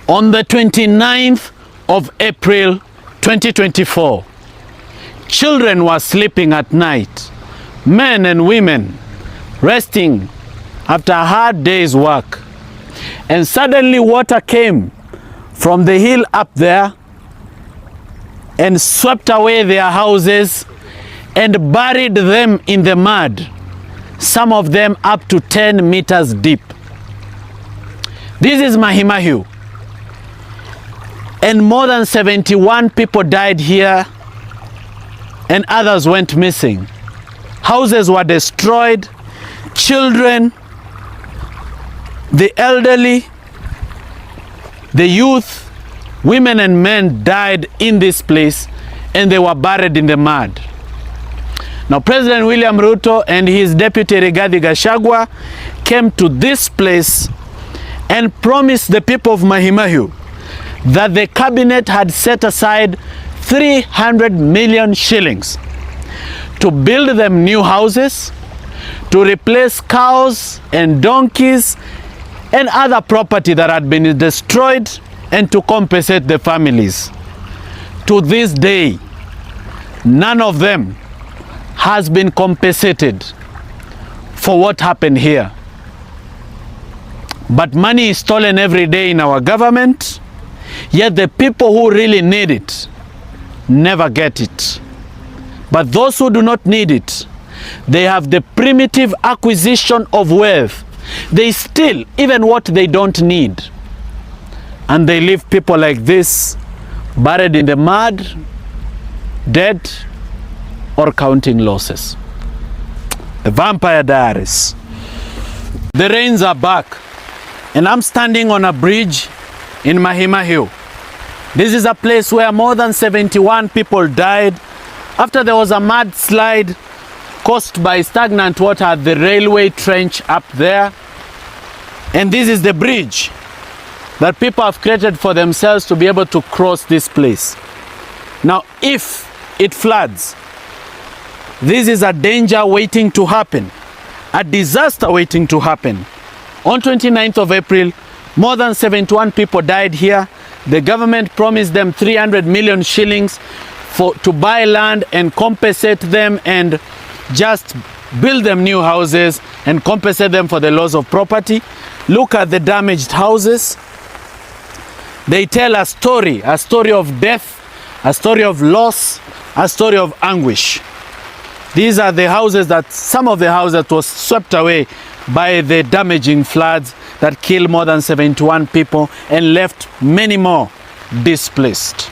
On the 29th of April 2024, children were sleeping at night, men and women resting after a hard day's work. And suddenly water came from the hill up there and swept away their houses and buried them in the mud, some of them up to 10 meters deep. This is Mahi Mahiu. And more than 71 people died here and others went missing. Houses were destroyed, children, the elderly, the youth, women and men died in this place and they were buried in the mud. Now President William Ruto and his Deputy Rigathi Gachagua came to this place and promised the people of Mahi Mahiu that the cabinet had set aside 300 million shillings to build them new houses, to replace cows and donkeys and other property that had been destroyed, and to compensate the families. To this day, none of them has been compensated for what happened here. But money is stolen every day in our government, yet the people who really need it never get it. But those who do not need it, they have the primitive acquisition of wealth. They steal even what they don't need. And they leave people like this buried in the mud, dead, or counting losses. The Vampire Diaries. The rains are back, and I'm standing on a bridge in Mahi Mahiu. This is a place where more than 71 people died after there was a mudslide caused by stagnant water at the railway trench up there. And this is the bridge that people have created for themselves to be able to cross this place. Now, if it floods, this is a danger waiting to happen, a disaster waiting to happen. On 29th of April, more than 71 people died here. The government promised them 300 million shillings to buy land and compensate them and just build them new houses and compensate them for the loss of property. Look at the damaged houses. They tell a story of death, a story of loss, a story of anguish. These are the houses some of the houses that was swept away by the damaging floods that killed more than 71 people and left many more displaced.